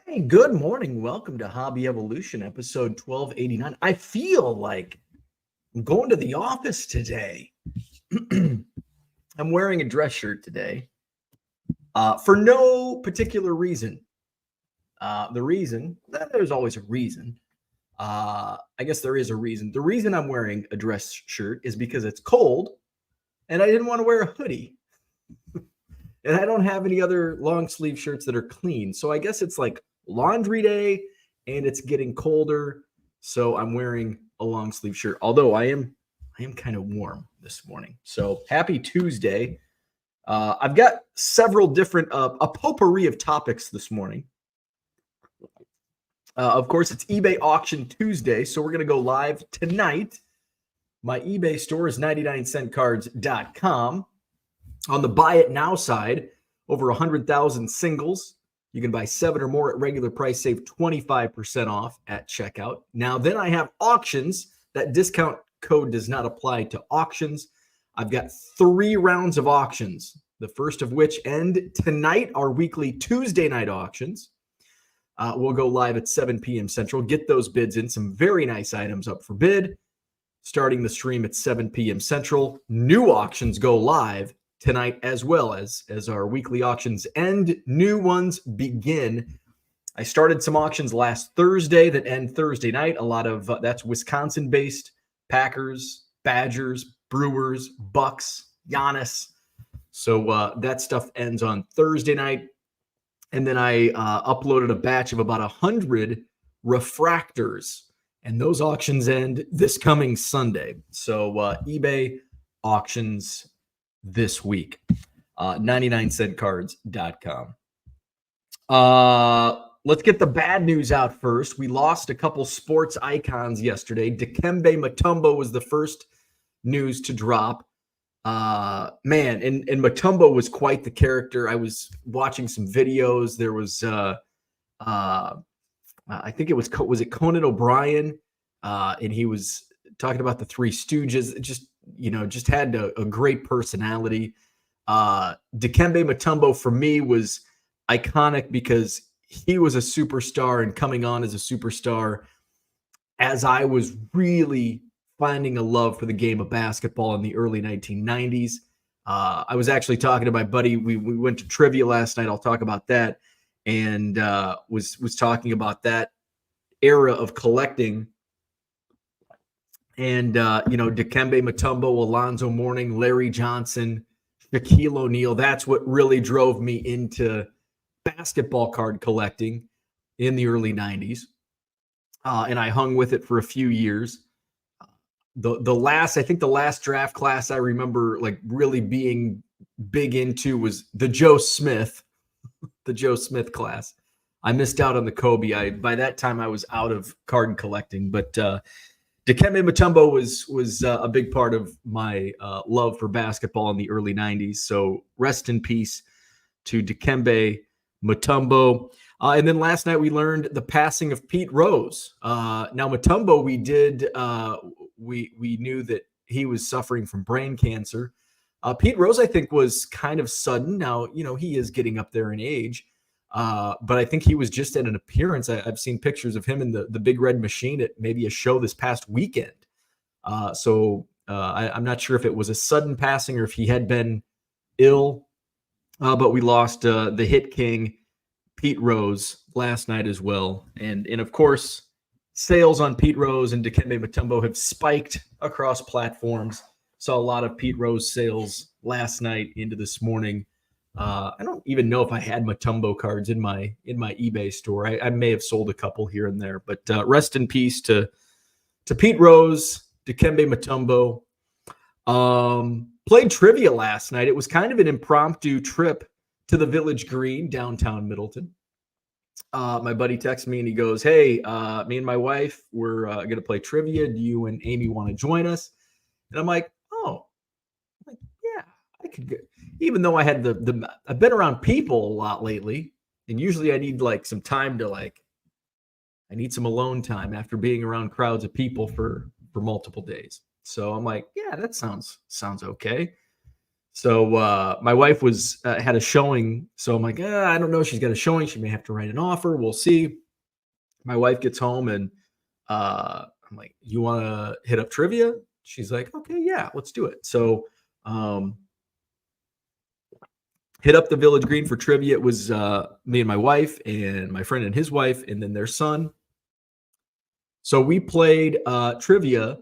Hey, good morning. Welcome to Hobby Evolution, episode 1289. I feel like I'm going to the office today. I'm wearing a dress shirt today for no particular reason. There's always a reason. I guess there is a reason. The reason I'm wearing a dress shirt is because it's cold and I didn't want to wear a hoodie. And I don't have any other long sleeve shirts that are clean. So I guess it's like laundry day and it's getting colder. So I'm wearing a long sleeve shirt. Although I am kind of warm this morning. So happy Tuesday. I've got several different a potpourri of topics this morning. Of course, it's eBay Auction Tuesday. So we're going to go live tonight. My eBay store is 99centcards.com. On the buy it now side, over 100,000 singles. You can buy 7 or more at regular price, save 25% off at checkout. Now, then I have auctions. That discount code does not apply to auctions. I've got 3 rounds of auctions, the first of which end tonight, our weekly Tuesday night auctions. We'll go live at 7 p.m. Central. Get those bids in. Some very nice items up for bid. Starting the stream at 7 p.m. Central. New auctions go live tonight as well as our weekly auctions and new ones begin. I started some auctions last Thursday that end Thursday night. A lot of that's Wisconsin-based Packers, Badgers, Brewers, Bucks, Giannis. So that stuff ends on Thursday night. And then I uploaded a batch of about 100 refractors. And those auctions end this coming Sunday. So eBay auctions this week. 99centcards.com. Let's get the bad news out first. We lost a couple sports icons yesterday. Dikembe Mutombo was the first news to drop. And Mutombo was quite the character. I was watching some videos. There was I think was it Conan O'Brien? And he was talking about the Three Stooges. Just had a great personality. Dikembe Mutombo for me was iconic because he was a superstar and coming on as a superstar as I was really finding a love for the game of basketball in the early 1990s. I was actually talking to my buddy. We went to trivia last night. I'll talk about that. And was talking about that era of collecting. And, Dikembe Mutombo, Alonzo Mourning, Larry Johnson, Shaquille O'Neal. That's what really drove me into basketball card collecting in the early 90s. And I hung with it for a few years. The last draft class I remember like really being big into was the Joe Smith class. I missed out on the Kobe. By that time I was out of card collecting, but Dikembe Mutombo was a big part of my love for basketball in the early 90s. So rest in peace to Dikembe Mutombo. And then last night we learned the passing of Pete Rose. Now Mutombo, we knew that he was suffering from brain cancer. Pete Rose, I think, was kind of sudden. Now, he is getting up there in age. But I think he was just at an appearance. I've seen pictures of him in the Big Red Machine at maybe a show this past weekend. I'm not sure if it was a sudden passing or if he had been ill. But we lost the hit king, Pete Rose, last night as well. And of course, sales on Pete Rose and Dikembe Mutombo have spiked across platforms. Saw a lot of Pete Rose sales last night into this morning. I don't even know if I had Mutombo cards in my eBay store. I may have sold a couple here and there, but rest in peace to Pete Rose, Dikembe Mutombo. Played trivia last night. It was kind of an impromptu trip to the Village Green, downtown Middleton. My buddy texts me and he goes, "Hey, me and my wife, we're going to play trivia. Do you and Amy want to join us?" And I'm like, yeah, I could go. Even though I had I've been around people a lot lately, and usually I need like some time to I need some alone time after being around crowds of people for multiple days. So I'm like, yeah, that sounds okay. So my wife was had a showing. So I'm like, I don't know. She's got a showing. She may have to write an offer. We'll see. My wife gets home and I'm like, you want to hit up trivia? She's like, okay, yeah, let's do it. So hit up the Village Green for trivia. It was me and my wife and my friend and his wife and then their son. So we played trivia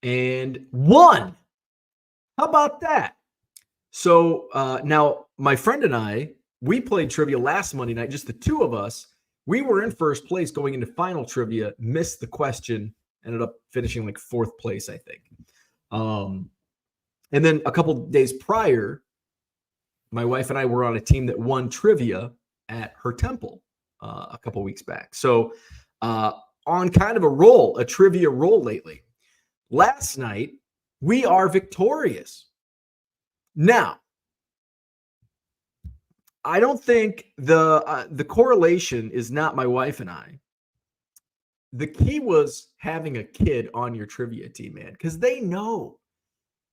and won. How about that? So now my friend and I, we played trivia last Monday night, just the two of us. We were in first place going into final trivia, missed the question, ended up finishing like fourth place, I think. And then a couple days prior, my wife and I were on a team that won trivia at her temple a couple weeks back. So on kind of a trivia roll lately. Last night, we are victorious. Now, I don't think the correlation is not my wife and I. The key was having a kid on your trivia team, man, because they know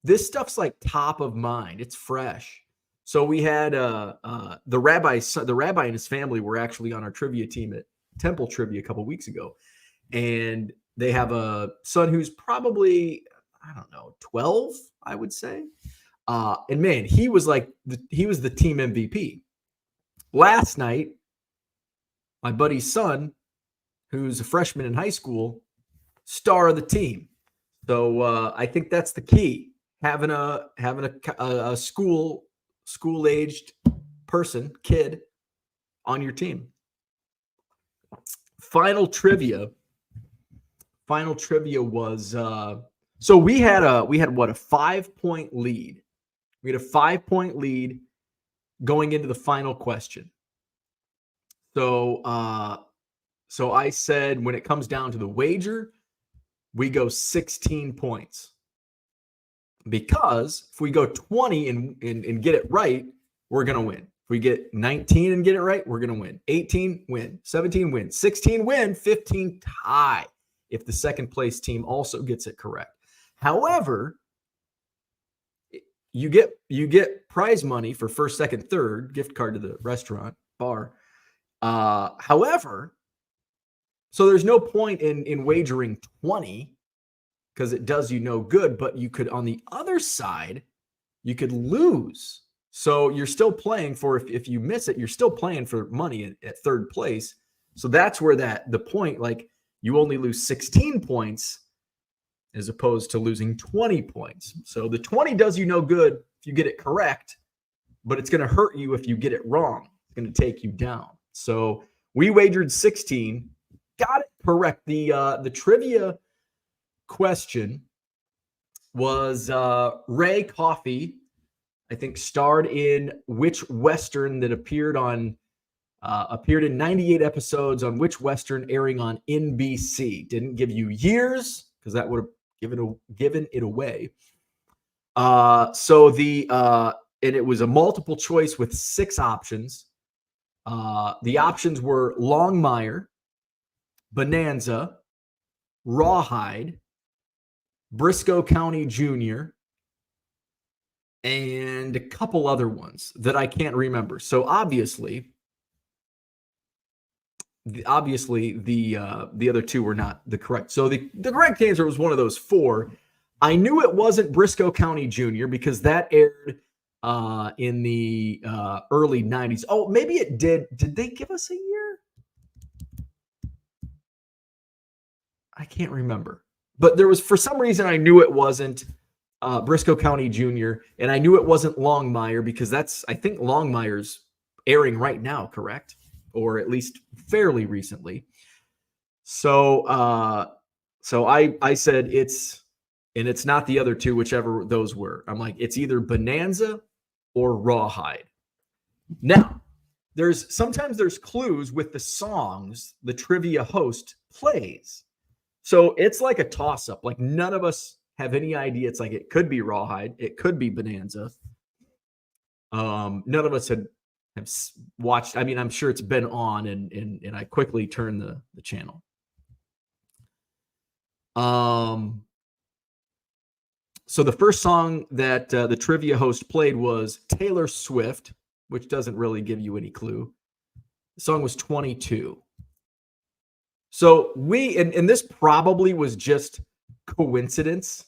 this stuff's like top of mind. It's fresh. So we had the rabbi and his family were actually on our trivia team at Temple Trivia a couple weeks ago, and they have a son who's probably, I don't know, 12, I would say. And man, he was the team MVP. Last night, my buddy's son, who's a freshman in high school, star of the team. So I think that's the key: having a school-aged kid on your team. Final trivia was so we had a 5-point lead. We had a 5-point lead going into the final question. So I said, when it comes down to the wager, we go 16 points. Because if we go 20 and get it right, we're going to win. If we get 19 and get it right, we're going to win. 18, win. 17, win. 16, win. 15, tie. If the second place team also gets it correct. However, you get prize money for first, second, third, gift card to the restaurant, bar. However, so there's no point in wagering 20 because it does you no good, but you could, on the other side, you could lose. So you're still playing for, if you miss it, you're still playing for money at third place. So that's where the point, like, you only lose 16 points as opposed to losing 20 points. So the 20 does you no good if you get it correct, but it's going to hurt you if you get it wrong. It's going to take you down. So we wagered 16, got it correct. The trivia question was Ray Coffey, I think, starred in which Western that appeared in 98 episodes on which Western airing on NBC. Didn't give you years because that would have given it away. And it was a multiple choice with 6 options. The options were Longmire, Bonanza, Rawhide, Briscoe County Jr., and a couple other ones that I can't remember. So obviously the other 2 were not the correct. So the correct answer was one of those 4. I knew it wasn't Briscoe County Jr. because that aired in the early 90s. Oh, maybe it did. Did they give us a year? I can't remember. But there was, for some reason, I knew it wasn't Briscoe County Jr. And I knew it wasn't Longmire because I think Longmire's airing right now, correct? Or at least fairly recently. So I said it's not the other 2, whichever those were. I'm like, it's either Bonanza or Rawhide. Now, sometimes there's clues with the songs the trivia host plays. So it's like a toss-up. Like, none of us have any idea. It's like, it could be Rawhide. It could be Bonanza. None of us have watched. I mean, I'm sure it's been on, and I quickly turned the channel. So the first song that the trivia host played was Taylor Swift, which doesn't really give you any clue. The song was 22. So and this probably was just coincidence.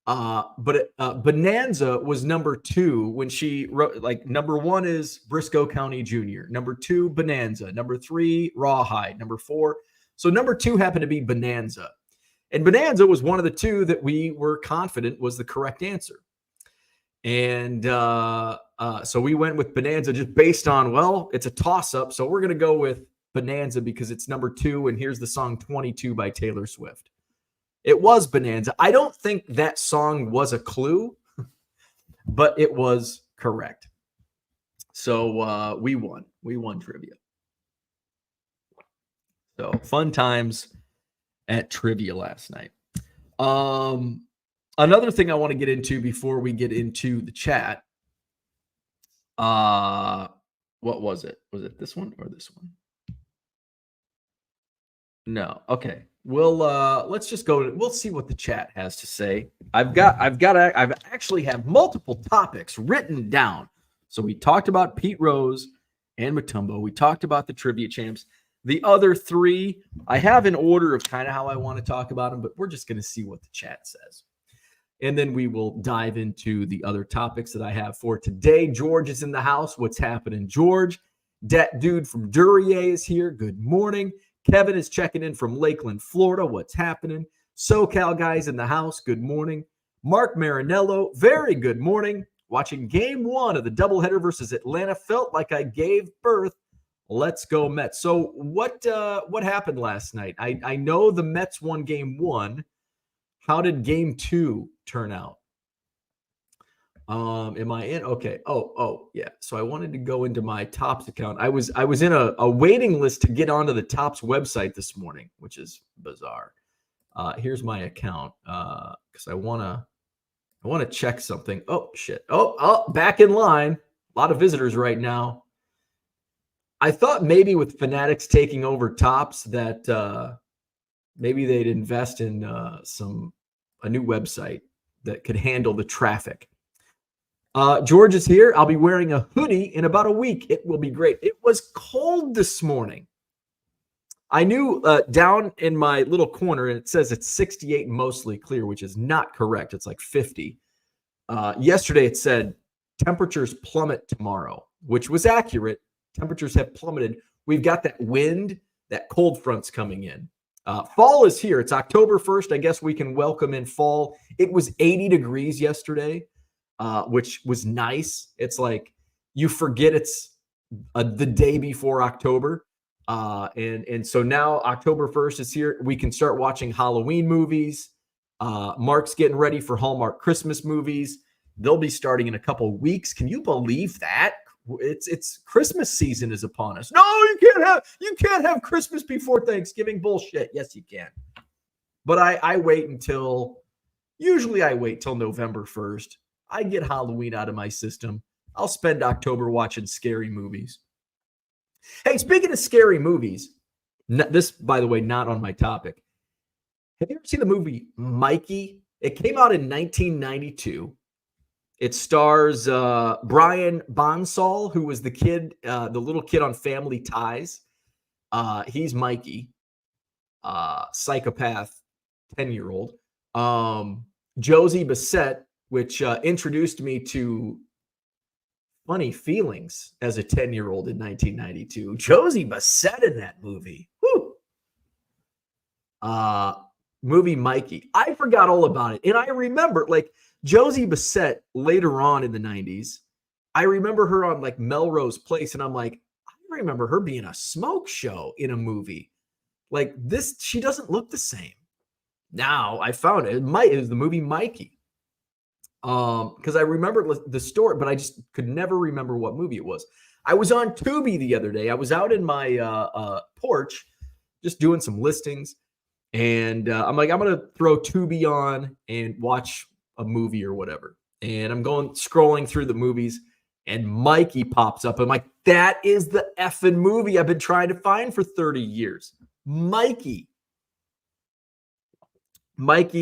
But Bonanza was number 2 when she wrote, like, number 1 is Briscoe County Jr., number 2, Bonanza, number 3, Rawhide, number 4. So number 2 happened to be Bonanza. And Bonanza was one of the 2 that we were confident was the correct answer. And so we went with Bonanza just based on, well, it's a toss-up. So we're going to go with Bonanza because it's number 2. And here's the song 22 by Taylor Swift. It was Bonanza. I don't think that song was a clue, but it was correct. So we won. We won trivia. So fun times at trivia last night. Another thing I want to get into before we get into the chat. What was it? Was it this one or this one? No. Okay. Let's just go. We'll see what the chat has to say. I've actually have multiple topics written down. So we talked about Pete Rose and Mutombo. We talked about the trivia champs. The other 3, I have an order of kind of how I want to talk about them, but we're just going to see what the chat says. And then we will dive into the other topics that I have for today. George is in the house. What's happening, George? Dat dude from Duryea is here. Good morning. Kevin is checking in from Lakeland, Florida. What's happening? SoCal guys in the house. Good morning. Mark Marinello, very good morning. Watching game 1 of the doubleheader versus Atlanta. Felt like I gave birth. Let's go Mets. So what happened last night? I know the Mets won game 1. How did game 2 turn out? Am I in? Okay. Oh, yeah. So I wanted to go into my Topps account. I was in a waiting list to get onto the Topps website this morning, which is bizarre. Here's my account because I want to check something. Oh shit. Oh, back in line. A lot of visitors right now. I thought maybe with Fanatics taking over Topps that maybe they'd invest in a new website that could handle the traffic. George is here. I'll be wearing a hoodie in about a week. It will be great. It was cold this morning. I knew down in my little corner, and it says it's 68 mostly clear, which is not correct. It's like 50. Yesterday it said temperatures plummet tomorrow, which was accurate. Temperatures have plummeted. We've got that wind, that cold front's coming in. Fall is here. It's October 1st. I guess we can welcome in fall. It was 80 degrees yesterday, which was nice. It's like you forget it's the day before October. And so now October 1st is here. We can start watching Halloween movies. Mark's getting ready for Hallmark Christmas movies. They'll be starting in a couple weeks. Can you believe that? It's Christmas season is upon us. No, you can't have Christmas before Thanksgiving. Bullshit. Yes, you can. But I wait usually I wait till November 1st. I get Halloween out of my system. I'll spend October watching scary movies. Hey, speaking of scary movies, this, by the way, not on my topic. Have you ever seen the movie Mikey? It came out in 1992. It stars Brian Bonsall, who was the little kid on Family Ties. He's Mikey, psychopath, 10-year-old. Josie Bassett, which introduced me to funny feelings as a 10-year-old in 1992. Josie Bassett in that movie. Woo! Movie Mikey. I forgot all about it. And I remember, like, Josie Bassett later on in the 90s, I remember her on, like, Melrose Place, and I'm like, I remember her being a smoke show in a movie. Like, this, she doesn't look the same. Now, I found it. It was the movie Mikey. Because I remember the story, but I just could never remember what movie it was. I was on Tubi the other day. I was out in my porch just doing some listings, and I'm like, I'm going to throw Tubi on and watch a movie or whatever. And I'm scrolling through the movies, and Mikey pops up. I'm like, that is the effing movie I've been trying to find for 30 years. Mikey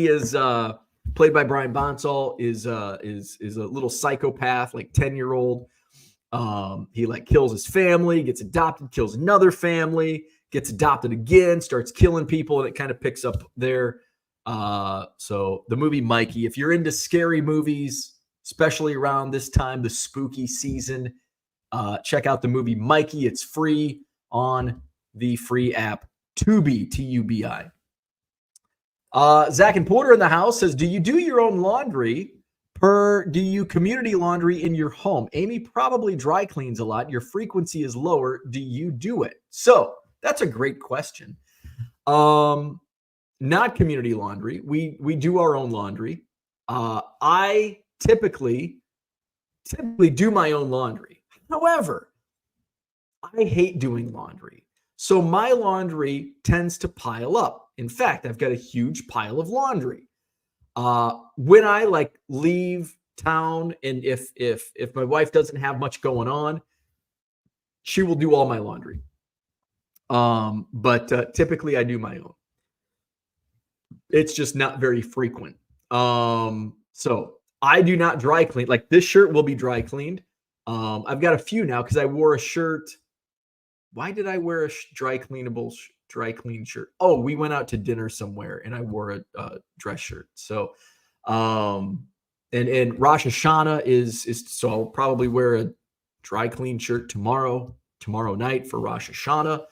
is played by Brian Bonsall, is a little psychopath, like 10-year-old. He like kills his family, gets adopted, kills another family, gets adopted again, starts killing people, and it kind of picks up there. So the movie Mikey, if you're into scary movies, especially around this time, the spooky season, check out the movie Mikey. It's free on the free app Tubi, Tubi. Zach and Porter in the house says, do you do your own laundry? Do you community laundry in your home? Amy probably dry cleans a lot. Your frequency is lower. Do you do it? So that's a great question. Not community laundry. We do our own laundry. I typically do my own laundry. However, I hate doing laundry. So my laundry tends to pile up. In fact, I've got a huge pile of laundry. When I like leave town, and if my wife doesn't have much going on, she will do all my laundry. But typically I do my own. It's just not very frequent. So I do not dry clean. Like this shirt will be dry cleaned. I've got a few now because I wore a shirt. Why did I wear a dry clean shirt? Oh, we went out to dinner somewhere and I wore a dress shirt. So, and Rosh Hashanah is so I'll probably wear a dry clean shirt tomorrow night for Rosh Hashanah.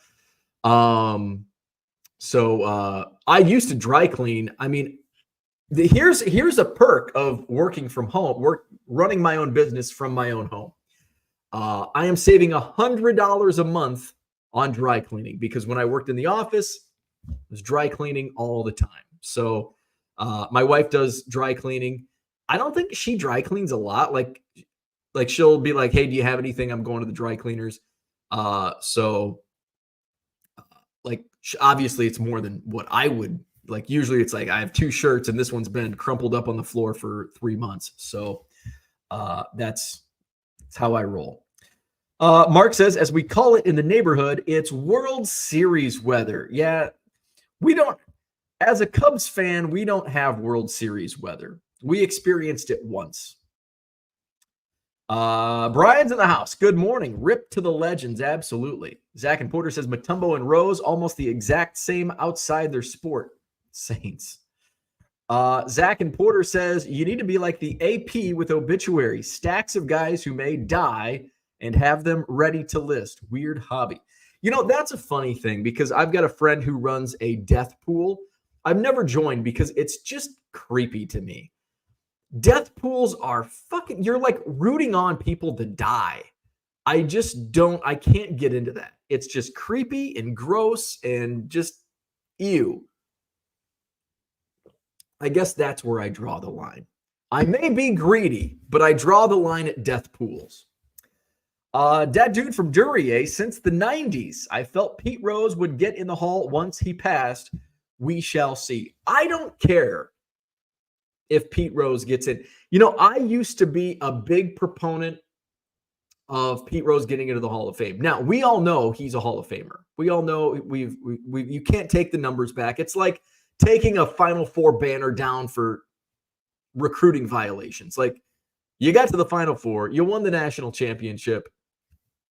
So I used to dry clean. I mean, here's a perk of working from home, running my own business from my own home. I am saving $100 a month on dry cleaning because when I worked in the office, I was dry cleaning all the time. So my wife does dry cleaning. I don't think she dry cleans a lot. Like she'll be like, hey, do you have anything? I'm going to the dry cleaners. Obviously it's more than what I would like. Usually it's like I have 2 shirts and this one's been crumpled up on the floor for 3 months. So that's how I roll. Mark says, as we call it in the neighborhood, it's World Series weather. Yeah, we don't, as a Cubs fan, we don't have World Series weather. We experienced it once. Brian's in the house. Good morning. Rip to the legends. Absolutely. Zach and Porter says Mutombo and Rose almost the exact same outside their sport. Saints. Zach and Porter says you need to be like the AP with obituary, stacks of guys who may die and have them ready to list. Weird hobby. You know, that's a funny thing because I've got a friend who runs a death pool. I've never joined because it's just creepy to me. Death pools are fucking, you're like rooting on people to die. I can't get into that. It's just creepy and gross and just ew. I guess that's where I draw the line. I may be greedy, but I draw the line at death pools. That dude from Duryea, since the 90s, I felt Pete Rose would get in the Hall once he passed. We shall see. I don't care if Pete Rose gets in. You know, I used to be a big proponent of Pete Rose getting into the Hall of Fame. Now, we all know he's a Hall of Famer. We all know you can't take the numbers back. It's like taking a Final Four banner down for recruiting violations. Like, you got to the Final Four, you won the national championship,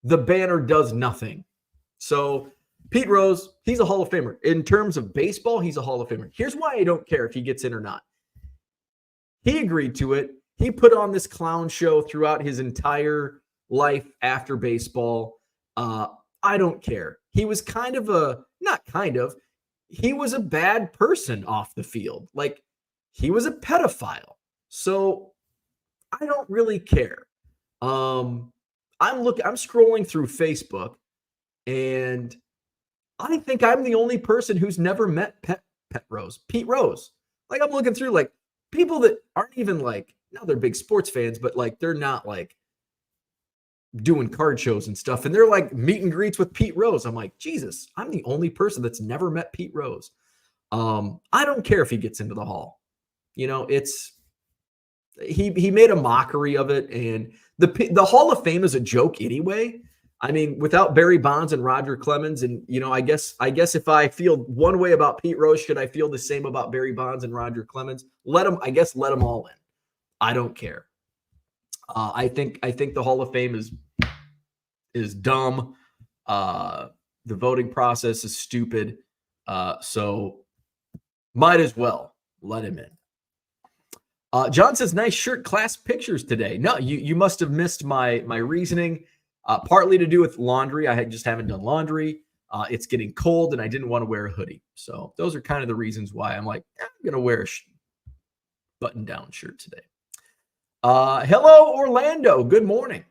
the banner does nothing. So Pete Rose, he's a Hall of Famer. In terms of baseball, he's a Hall of Famer. Here's why I don't care if he gets in or not. He agreed to it. He put on this clown show throughout his entire life after baseball. I don't care. He was he was a bad person off the field. Like, he was a pedophile. So I don't really care. I'm scrolling through Facebook, and I think I'm the only person who's never met Pete Rose. Like, I'm looking through like people that aren't even like, now they're big sports fans, but like they're not like doing card shows and stuff. And they're like meet and greets with Pete Rose. I'm like, Jesus, I'm the only person that's never met Pete Rose. I don't care if he gets into the Hall. You know, he made a mockery of it, and the Hall of Fame is a joke anyway. I mean, without Barry Bonds and Roger Clemens, and I guess if I feel one way about Pete Rose, should I feel the same about Barry Bonds and Roger Clemens? Let them all in. I don't care. I think the Hall of Fame is dumb. The voting process is stupid. So might as well let him in. John says, nice shirt, class pictures today. No, you must have missed my reasoning. Partly to do with laundry. I just haven't done laundry. It's getting cold and I didn't want to wear a hoodie. So those are kind of the reasons why I'm like, I'm going to wear a button-down shirt today. Hello, Orlando. Good morning.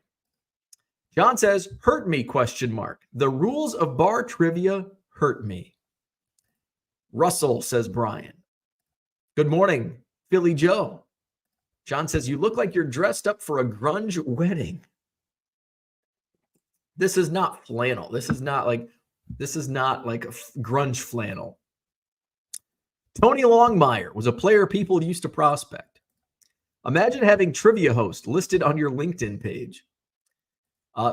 John says, hurt me, ? The rules of bar trivia hurt me. Russell, says Brian. Good morning, Philly Joe. John says, you look like you're dressed up for a grunge wedding. This is not flannel. This is not like a grunge flannel. Tony Longmire was a player people used to prospect. Imagine having trivia host listed on your LinkedIn page.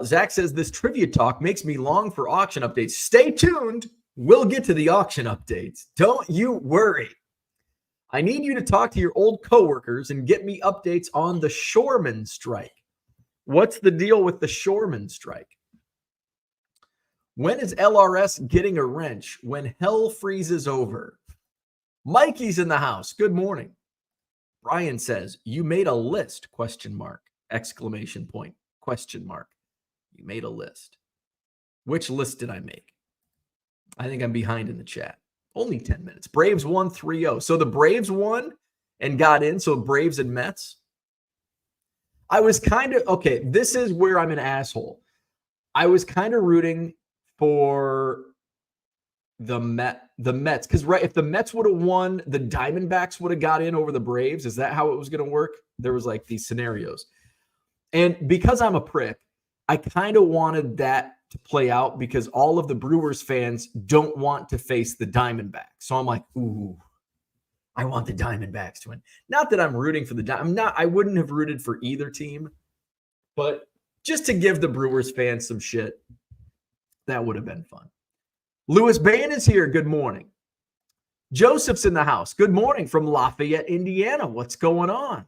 Zach says, this trivia talk makes me long for auction updates. Stay tuned. We'll get to the auction updates. Don't you worry. I need you to talk to your old coworkers and get me updates on the shoreman strike. What's the deal with the shoreman strike? When is LRS getting a wrench? When hell freezes over. Mikey's in the house. Good morning. Brian says, you made a list, ? Exclamation point, ? You made a list. Which list did I make? I think I'm behind in the chat. Only 10 minutes. Braves won 3-0. So the Braves won and got in. So Braves and Mets. I was kind of, okay, this is where I'm an asshole. I was kind of rooting for the Mets. Because if the Mets would have won, the Diamondbacks would have got in over the Braves. Is that how it was going to work? There was like these scenarios. And because I'm a prick, I kind of wanted that to play out because all of the Brewers fans don't want to face the Diamondbacks. So I'm like, ooh, I want the Diamondbacks to win. Not that I'm rooting for I wouldn't have rooted for either team, but just to give the Brewers fans some shit, that would have been fun. Louis Bain is here. Good morning. Joseph's in the house. Good morning from Lafayette, Indiana. What's going on?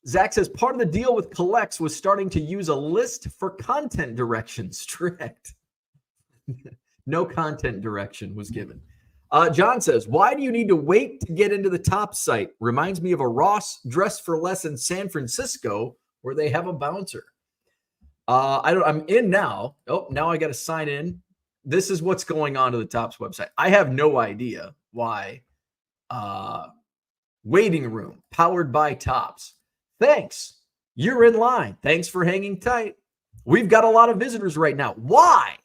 Zach says, part of the deal with Collects was starting to use a list for content direction. Strict. No content direction was given. John says, why do you need to wait to get into the top site? Reminds me of a Ross Dress for Less in San Francisco where they have a bouncer. I'm in now. Oh, now I got to sign in. This is what's going on to the Topps website. I have no idea why. Waiting room powered by Topps. Thanks. You're in line. Thanks for hanging tight. We've got a lot of visitors right now. Why?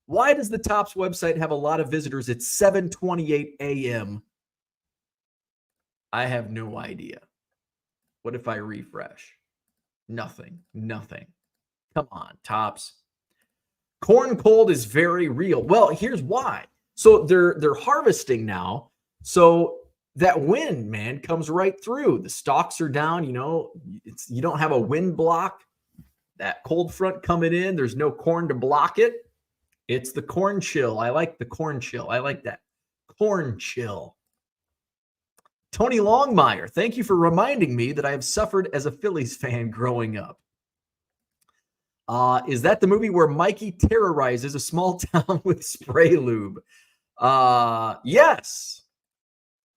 Why does the Topps website have a lot of visitors at 7:28 a.m.? I have no idea. What if I refresh? Nothing. Come on, Topps. Corn cold is very real. Well, here's why. So they're harvesting now. So that wind, man, comes right through. The stalks are down. You don't have a wind block. That cold front coming in. There's no corn to block it. It's the corn chill. I like the corn chill. I like that. Corn chill. Tony Longmire, thank you for reminding me that I have suffered as a Phillies fan growing up. Is that the movie where Mikey terrorizes a small town with spray lube? Yes.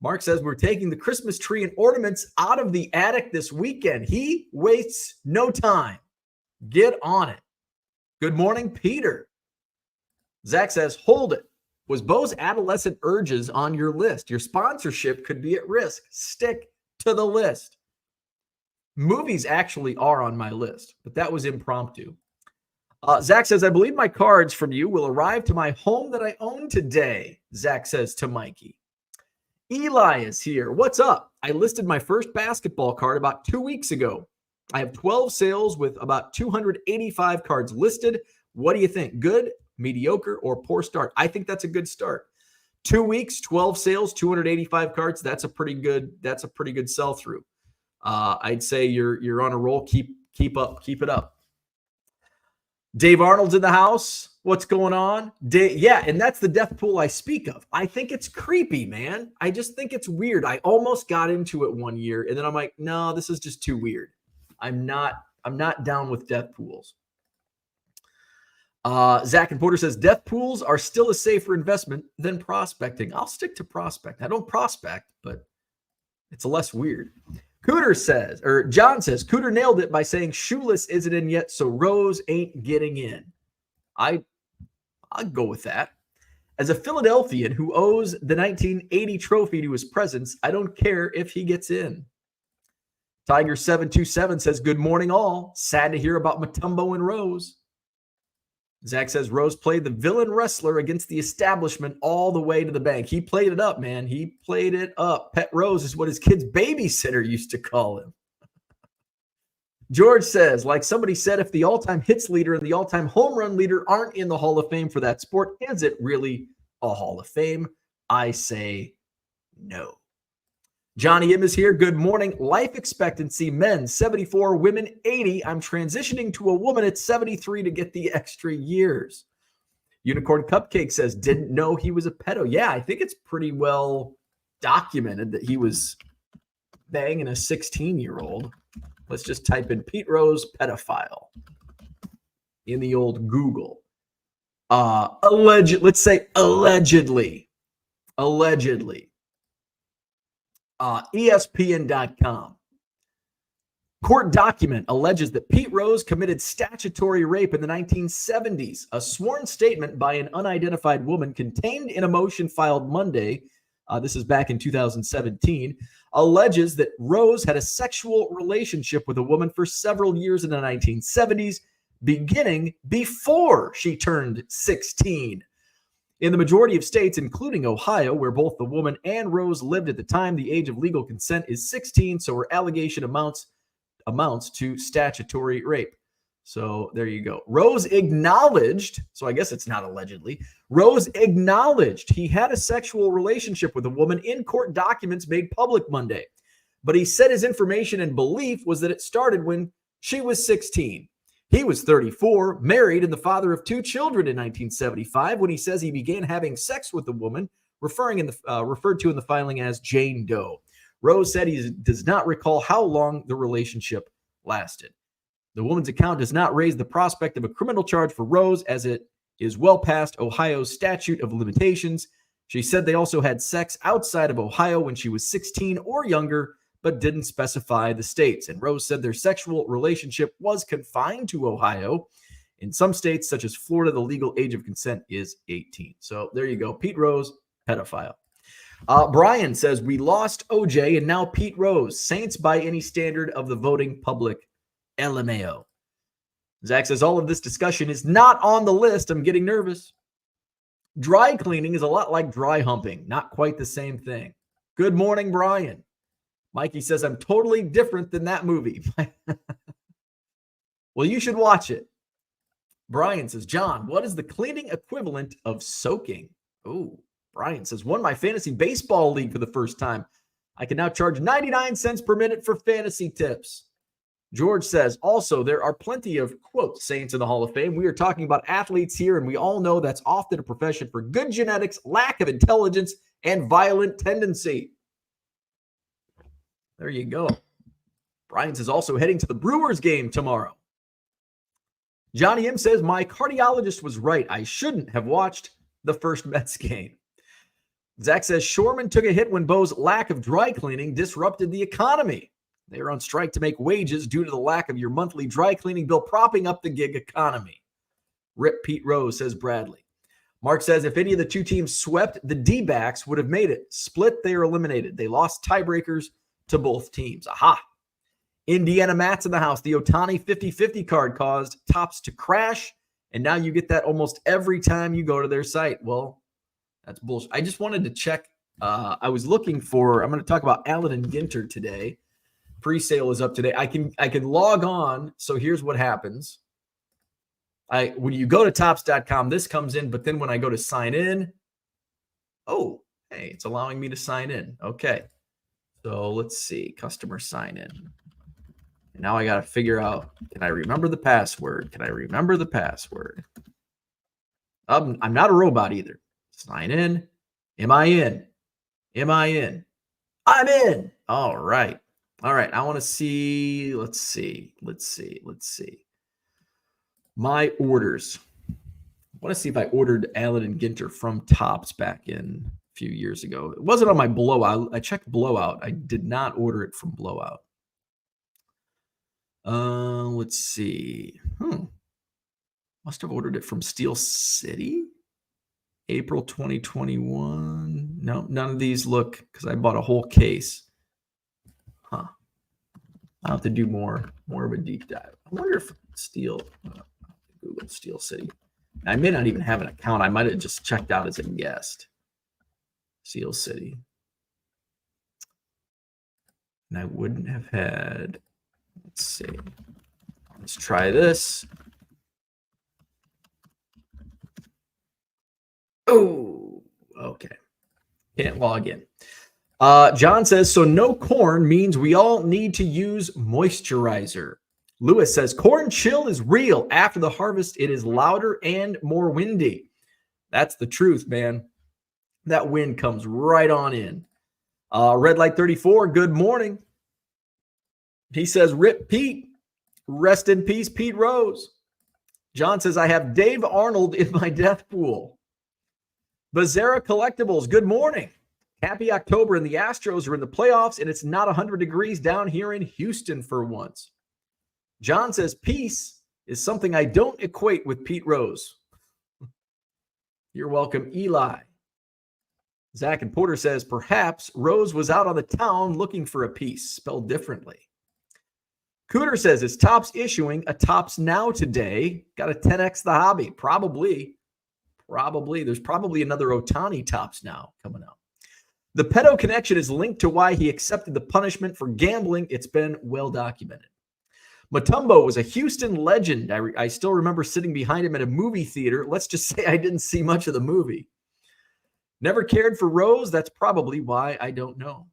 Mark says we're taking the Christmas tree and ornaments out of the attic this weekend. He wastes no time. Get on it. Good morning, Peter. Zach says, hold it. Was Bo's adolescent urges on your list? Your sponsorship could be at risk. Stick to the list. Movies actually are on my list, but that was impromptu. Zach says, I believe my cards from you will arrive to my home that I own today, Zach says to Mikey. Eli is here. What's up? I listed my first basketball card about 2 weeks ago. I have 12 sales with about 285 cards listed. What do you think? Good, mediocre, or poor start? I think that's a good start. 2 weeks, 12 sales, 285 cards. That's a pretty good sell through. I'd say you're on a roll. Keep it up. Dave Arnold's in the house. What's going on? Yeah, and that's the death pool I speak of. I think it's creepy, man. I just think it's weird. I almost got into it one year, and then I'm like, no, this is just too weird. I'm not down with death pools. Zach and Porter says death pools are still a safer investment than prospecting. I'll stick to prospect. I don't prospect, but it's less weird. Cooter says, or John says, Cooter nailed it by saying Shoeless isn't in yet, so Rose ain't getting in. I'll go with that. As a Philadelphian who owes the 1980 trophy to his presence, I don't care if he gets in. Tiger727 says, good morning all. Sad to hear about Mutombo and Rose. Zach says, Rose played the villain wrestler against the establishment all the way to the bank. He played it up, man. He played it up. Pet Rose is what his kid's babysitter used to call him. George says, like somebody said, if the all-time hits leader and the all-time home run leader aren't in the Hall of Fame for that sport, is it really a Hall of Fame? I say no. Johnny M is here. Good morning. Life expectancy, men 74, women 80. I'm transitioning to a woman at 73 to get the extra years. Unicorn Cupcake says, didn't know he was a pedo. Yeah, I think it's pretty well documented that he was banging a 16-year-old. Let's just type in Pete Rose pedophile in the old Google. Let's say allegedly. ESPN.com. Court document alleges that Pete Rose committed statutory rape in the 1970s. A sworn statement by an unidentified woman contained in a motion filed Monday, this is back in 2017, alleges that Rose had a sexual relationship with a woman for several years in the 1970s, beginning before she turned 16. In the majority of states, including Ohio, where both the woman and Rose lived at the time, the age of legal consent is 16, so her allegation amounts to statutory rape. So there you go. Rose acknowledged, so I guess it's not allegedly, Rose acknowledged he had a sexual relationship with a woman in court documents made public Monday. But he said his information and belief was that it started when she was 16. He was 34, married, and the father of 2 children in 1975 when he says he began having sex with the woman, referred to in the filing as Jane Doe. Rose said he does not recall how long the relationship lasted. The woman's account does not raise the prospect of a criminal charge for Rose, as it is well past Ohio's statute of limitations. She said they also had sex outside of Ohio when she was 16 or younger, but didn't specify the states. And Rose said their sexual relationship was confined to Ohio. In some states, such as Florida, the legal age of consent is 18. So there you go. Pete Rose, pedophile. Brian says, we lost OJ and now Pete Rose. Saints by any standard of the voting public. LMAO. Zach says, all of this discussion is not on the list. I'm getting nervous. Dry cleaning is a lot like dry humping. Not quite the same thing. Good morning, Brian. Mikey says, I'm totally different than that movie. Well, you should watch it. Brian says, John, what is the cleaning equivalent of soaking? Oh, Brian says, won my fantasy baseball league for the first time. I can now charge 99 cents per minute for fantasy tips. George says, also, there are plenty of, quote, saints in the Hall of Fame. We are talking about athletes here, and we all know that's often a profession for good genetics, lack of intelligence, and violent tendency. There you go. Brian says also heading to the Brewers game tomorrow. Johnny M says, my cardiologist was right. I shouldn't have watched the first Mets game. Zach says, Shorman took a hit when Bo's lack of dry cleaning disrupted the economy. They are on strike to make wages due to the lack of your monthly dry cleaning bill propping up the gig economy. Rip Pete Rose, says Bradley. Mark says, if any of the two teams swept, the D-backs would have made it. Split, they are eliminated. They lost tiebreakers to both teams. Aha. Indiana Matt's in the house. The Ohtani 50-50 card caused Tops to crash, and now you get that almost every time you go to their site. Well, that's bullshit. I just wanted to check. I was looking for, I'm going to talk about Allen and Ginter today. Pre-sale is up today. I can log on. So here's what happens. When you go to Tops.com, this comes in, but then when I go to sign in, oh, hey, it's allowing me to sign in. Okay. So let's see, customer sign in. Now I got to figure out, can I remember the password? Can I remember the password? I'm not a robot either. Sign in. Am I in? Am I in? I'm in. All right. All right. I want to see. Let's see. My orders. I want to see if I ordered Allen and Ginter from Tops back in a few years ago. It wasn't on my Blowout. I checked Blowout. I did not order it from Blowout. Let's see. Must have ordered it from Steel City. April 2021. No, none of these look, because I bought a whole case. I'll have to do more of a deep dive. I wonder if Google Steel City. I may not even have an account. I might have just checked out as a guest. Steel City. And I wouldn't have had, let's see. Let's try this. Oh, okay. Can't log in. John says, so no corn means we all need to use moisturizer. Lewis says, corn chill is real. After the harvest, it is louder and more windy. That's the truth, man. That wind comes right on in. Red Light 34, good morning. He says, rip Pete. Rest in peace, Pete Rose. John says, I have Dave Arnold in my death pool. Bazera Collectibles, good morning. Happy October, and the Astros are in the playoffs, and it's not 100 degrees down here in Houston for once. John says, peace is something I don't equate with Pete Rose. You're welcome, Eli. Zach and Porter says, perhaps Rose was out on the town looking for a piece, spelled differently. Cooter says, is Topps issuing a Topps Now today? Got to 10x the hobby. Probably. There's probably another Ohtani Topps Now coming out. The pedo connection is linked to why he accepted the punishment for gambling. It's been well documented. Mutombo was a Houston legend. I still remember sitting behind him at a movie theater. Let's just say I didn't see much of the movie. Never cared for Rose. That's probably why I don't know.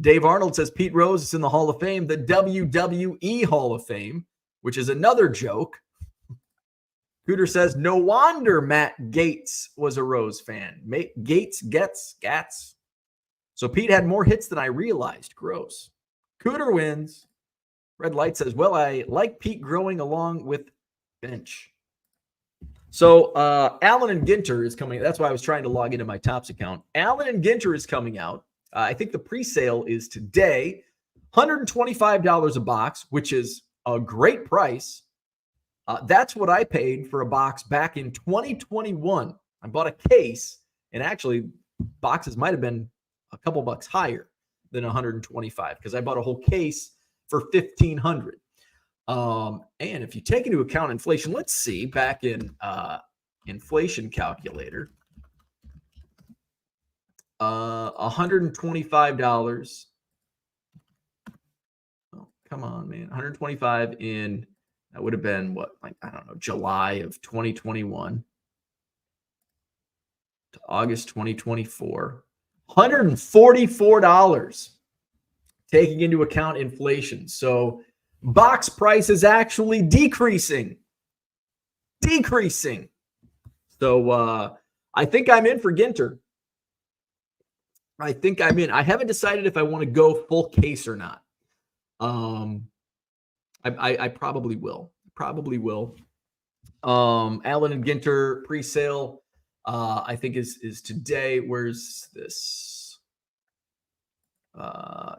Dave Arnold says Pete Rose is in the Hall of Fame, the WWE Hall of Fame, which is another joke. Cooter says, no wonder Matt Gates was a Rose fan. Gats. So Pete had more hits than I realized. Gross. Cooter wins. Red Light says, well, I like Pete growing along with Bench. So Allen and Ginter is coming. That's why I was trying to log into my Topps account. Allen and Ginter is coming out. I think the pre-sale is today. $125 a box, which is a great price. That's what I paid for a box back in 2021. I bought a case, and actually boxes might have been a couple bucks higher than 125 because I bought a whole case for $1,500. And if you take into account inflation, let's see back in inflation calculator, $125. Oh, come on, man. 125 in, that would have been what, like, I don't know, July of 2021 to August 2024. $144 taking into account inflation. So box price is actually decreasing. So I think I'm in for Ginter. I think I'm in. I haven't decided if I want to go full case or not. I probably will. Allen and Ginter pre-sale, I think is today. Where's this?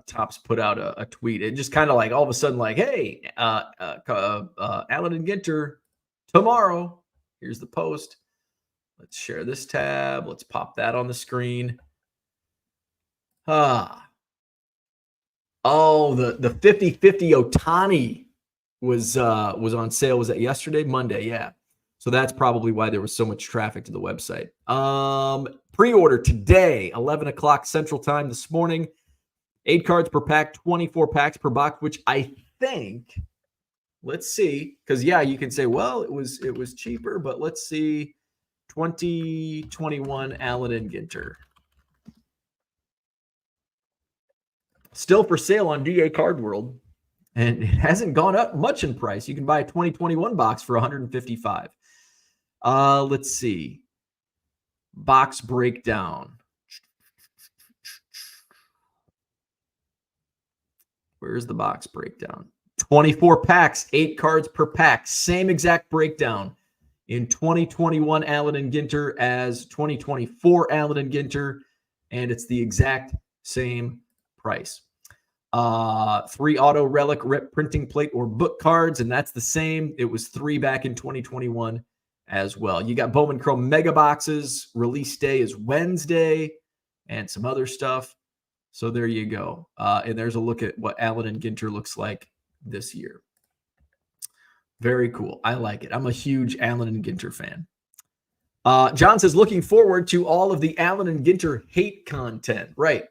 Topps put out a tweet. It just kind of like all of a sudden, like, hey, Allen and Ginter tomorrow. Here's the post. Let's share this tab. Let's pop that on the screen. Oh, the 50-50 Ohtani was on sale. Was that yesterday? Monday, yeah. So that's probably why there was so much traffic to the website. Pre-order today, 11 o'clock Central Time this morning. 8 cards per pack, 24 packs per box, which I think, let's see, because yeah, you can say, well, it was cheaper, but let's see, 2021 Allen and Ginter. Still for sale on DA Card World. And it hasn't gone up much in price. You can buy a 2021 box for $155. Let's see. Box breakdown. Where's the box breakdown? 24 packs, 8 cards per pack. Same exact breakdown in 2021 Allen and Ginter as 2024 Allen and Ginter, and it's the exact same price. 3 auto relic rip printing plate or book cards, and that's the same. It was 3 back in 2021 as well. You got Bowman Chrome mega boxes. Release day is Wednesday, and some other stuff. So there you go. And there's a look at what Allen and Ginter looks like this year. Very cool. I like it. I'm a huge Allen and Ginter fan. John says, looking forward to all of the Allen and Ginter hate content. Right.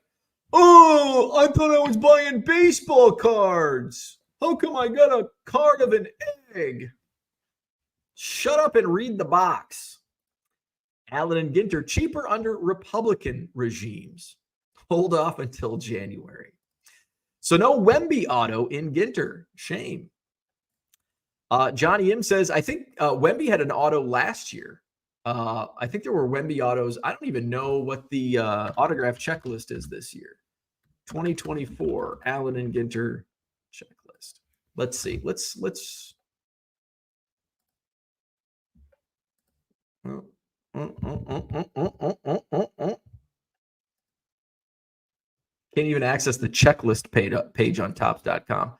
Oh, I thought I was buying baseball cards. How come I got a card of an egg? Shut up and read the box. Allen and Ginter, cheaper under Republican regimes. Hold off until January. So no Wemby auto in Ginter. Shame. Johnny M says, I think Wemby had an auto last year. I think there were Wemby autos. I don't even know what the autograph checklist is this year. 2024 Allen and Ginter checklist. Let's see. Let's. Can't even access the checklist page on Topps.com.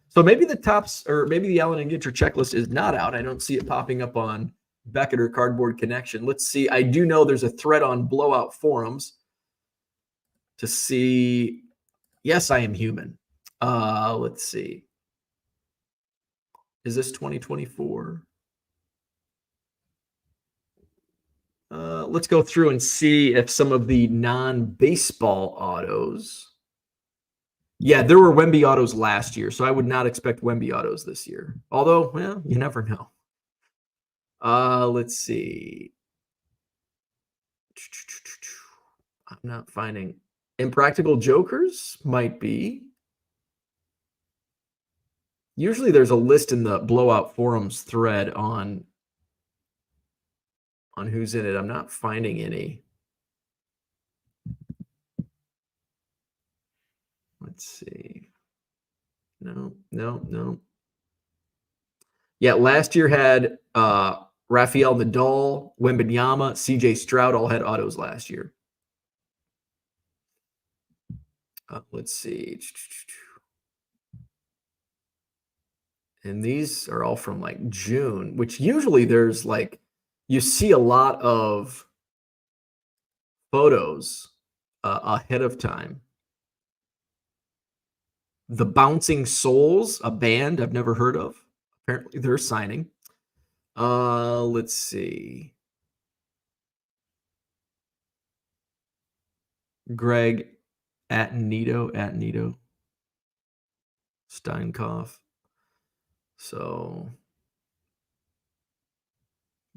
So maybe the Topps or maybe the Allen and Ginter checklist is not out. I don't see it popping up on Beckett or Cardboard Connection. Let's see. I do know there's a thread on Blowout Forums to see. Yes, I am human. Let's see. Is this 2024? Let's go through and see if some of the non-baseball autos. Yeah, there were Wemby autos last year, so I would not expect Wemby autos this year. Although, well, you never know. Let's see. I'm not finding. Impractical Jokers might be. Usually there's a list in the Blowout Forums thread on who's in it. I'm not finding any. Let's see. No. Yeah, last year had Rafael Nadal, Wembanyama, CJ Stroud all had autos last year. Let's see. And these are all from like June, which usually there's like, you see a lot of photos ahead of time. The Bouncing Souls, a band I've never heard of. Apparently they're signing. Let's see. Greg at Nito. Steinkoff. So,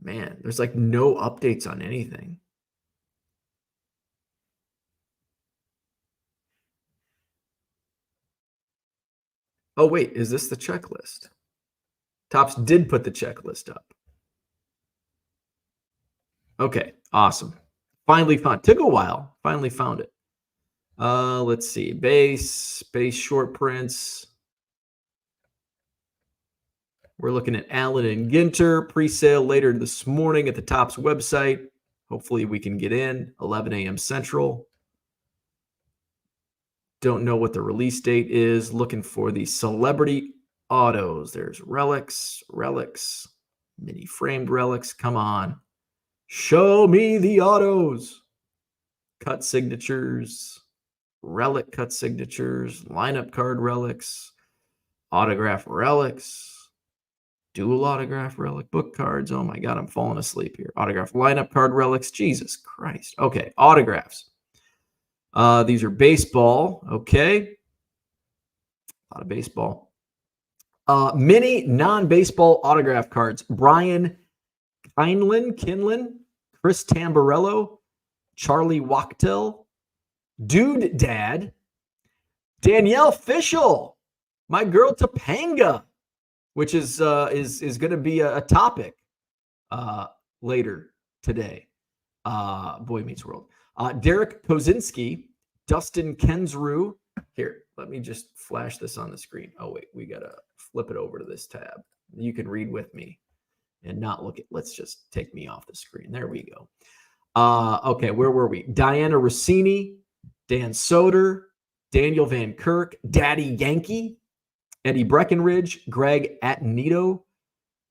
man, there's like no updates on anything. Oh, wait, is this the checklist? Topps did put the checklist up. Okay, awesome. Finally found. Took a while. Finally found it. Let's see. Base short prints. We're looking at Allen and Ginter pre-sale later this morning at the Topps website. Hopefully we can get in 11 a.m. Central. Don't know what the release date is. Looking for the celebrity autos. There's relics, mini framed relics. Come on. Show me the autos. Cut signatures, relic cut signatures, lineup card relics, autograph relics, dual autograph relic, book cards. Oh my God, I'm falling asleep here. Autograph lineup card relics. Jesus Christ. Okay, autographs. These are baseball. Okay. A lot of baseball. Mini non-baseball autograph cards. Brian Kinlan, Chris Tamborello, Charlie Wachtel, Dude Dad, Danielle Fishel. My girl Topanga, which is going to be a topic later today. Boy Meets World. Derek Kozinski, Dustin Kensrew. Here, let me just flash this on the screen. Oh, wait, we got to flip it over to this tab. You can read with me and not look at, let's just take me off the screen. There we go. Okay, where were we? Diana Rossini, Dan Soder, Daniel Van Kirk, Daddy Yankee, Eddie Breckenridge, Greg Atenito,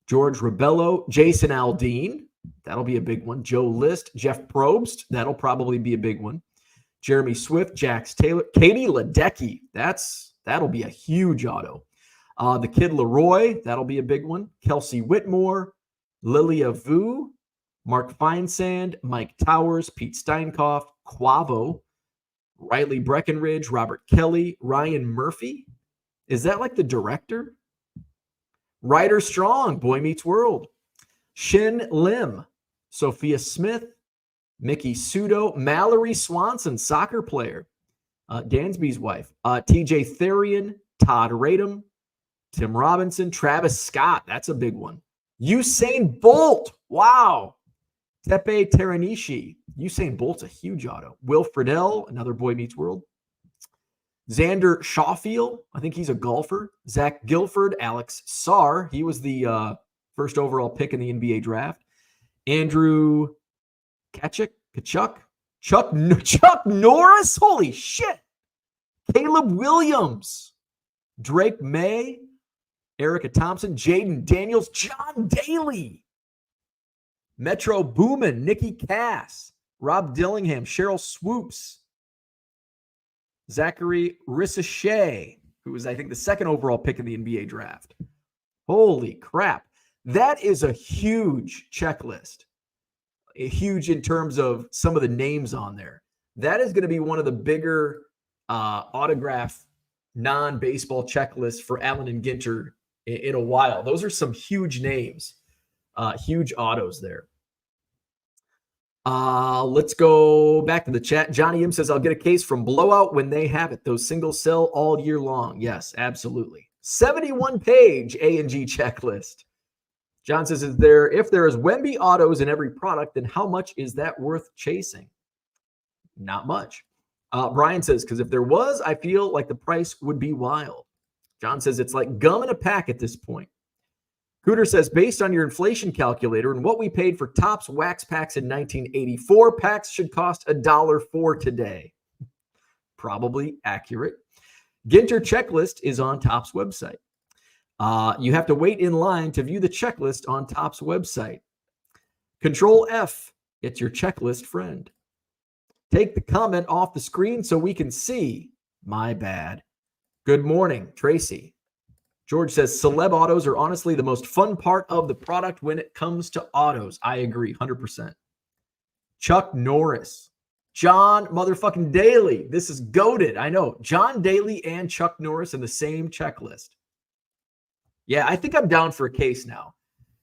George Rebello, Jason Aldean. That'll be a big one. Joe List, Jeff Probst. That'll probably be a big one. Jeremy Swift, Jax Taylor, Katie Ledecky. That'll be a huge auto. The Kid Leroy. That'll be a big one. Kelsey Whitmore, Lilia Vu, Mark Feinsand, Mike Towers, Pete Steinkoff, Quavo, Riley Breckenridge, Robert Kelly, Ryan Murphy. Is that like the director? Ryder Strong, Boy Meets World. Shin Lim, Sophia Smith, Mickey Sudo, Mallory Swanson, soccer player, Dansby's wife, TJ Therian, Todd Radom, Tim Robinson, Travis Scott. That's a big one. Usain Bolt. Wow. Tepe Teranishi. Usain Bolt's a huge auto. Will Friedle, another Boy Meets World. Xander Schaufield. I think he's a golfer. Zach Gilford, Alex Sarr. He was the first overall pick in the NBA draft. Andrew Kachuk, Chuck Norris. Holy shit. Caleb Williams, Drake May, Erica Thompson, Jaden Daniels, John Daly, Metro Boomin, Nikki Cass, Rob Dillingham, Cheryl Swoops, Zachary Rissachet, who was, I think, the second overall pick in the NBA draft. Holy crap. That is a huge checklist. Huge in terms of some of the names on there. That is going to be one of the bigger autograph non-baseball checklists for Allen and Ginter in a while. Those are some huge names, huge autos there. Let's go back to the chat. Johnny M says, I'll get a case from Blowout when they have it. Those singles sell all year long. Yes, absolutely. 71-page A&G checklist. John says, if there is Wemby autos in every product, then how much is that worth chasing? Not much. Brian says, because if there was, I feel like the price would be wild. John says, it's like gum in a pack at this point. Cooter says, based on your inflation calculator and what we paid for Topps wax packs in 1984, packs should cost $1.04 today. Probably accurate. Ginter checklist is on Topps website. You have to wait in line to view the checklist on Topps website. Control F, it's your checklist friend. Take the comment off the screen so we can see. My bad. Good morning, Tracy. George says, celeb autos are honestly the most fun part of the product when it comes to autos. I agree, 100%. Chuck Norris. John motherfucking Daly. This is goated. I know. John Daly and Chuck Norris in the same checklist. Yeah, I think I'm down for a case now.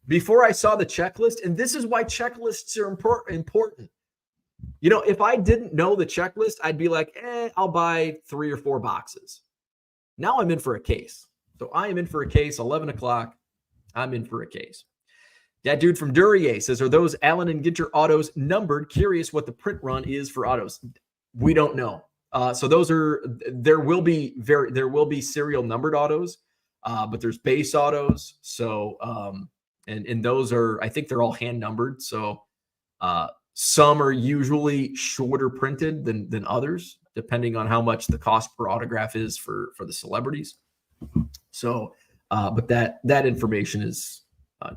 Before I saw the checklist, and this is why checklists are important. You know, if I didn't know the checklist, I'd be like, I'll buy 3 or 4 boxes. Now I'm in for a case. So I am in for a case, 11 o'clock. I'm in for a case. That dude from Duryea says, are those Allen and Ginter autos numbered? Curious what the print run is for autos. We don't know. So those are, there will be serial numbered autos, but there's base autos. So, and those are, I think they're all hand numbered. So some are usually shorter printed than others, depending on how much the cost per autograph is for the celebrities. So, but that information is